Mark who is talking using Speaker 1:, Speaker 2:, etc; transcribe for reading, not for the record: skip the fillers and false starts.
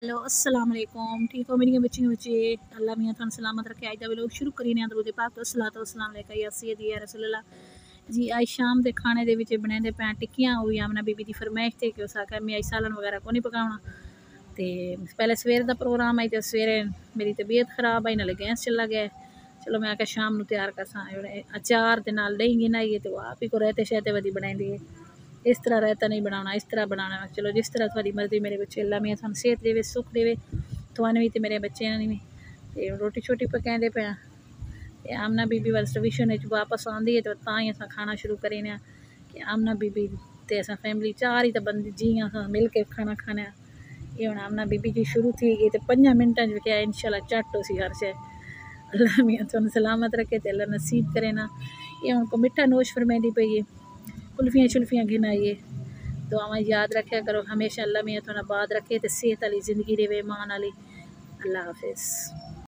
Speaker 1: Hello अस्सलाम वालेकुम। ठीक हो मेरी बच्चियों बच्चे? अल्लाह मियाँ तुहानू सलामत रखे। आज का व्लॉग शुरू करीने दरूद पाक तो सलातो वसलाम अलैका या सय्यदी या रसूलल्लाह जी। आज शाम के खाने दे विच बनांदे पैं टिक्कियां। वो भी आमना बीबी की फरमाइश थे कि उस आख्या मैं आज सालन वगैरह को नहीं पकाना। तो पहले सवेर का प्रोग्राम आई तो सवेरे मेरी तबीयत खराब आई नाले गैस चला गया। चलो मैं आख्या शाम को तैयार करसा अचार के नाल दही गिनाइए तो आप ही को रहते शहते वधी बनाई है। इस तरह रहता नहीं बनाना, इस तरह बनाना। चलो जिस तरह थोड़ी मर्जी मेरे बच्चे अल्लाह मियाँ थानू सेहत देवे सुख देवे थानू भी तो मेरे बच्चों ने भी। तो रोटी छोटी पकाते पे ते आमना बीबी बस विशन वापस आँदी है तो ही अस खाना शुरू करें कि आमना बीबी तो अस फैमिली चार ही तो बंद जी अस मिल के खाना खाने। ये हूँ आमना बीबी जी शुरू थी गई तो 5 मिनटा क्या इंशाल्लाह झट हो सी हर शे। अल्लाह मियाँ थानू सलामत रखे तो अल्लाह नसीब करे ना। ये हूँ को मिठा नोश फरमाइंदी पई है, कुल्फियाँ शुल्फियाँ गिनाइए। दुआवां याद रखा करो हमेशा। अल्लाह मियाँ थानू आबाद रखे तो सेहत वाली जिंदगी देवे ईमान वाली। अल्लाह हाफिज़।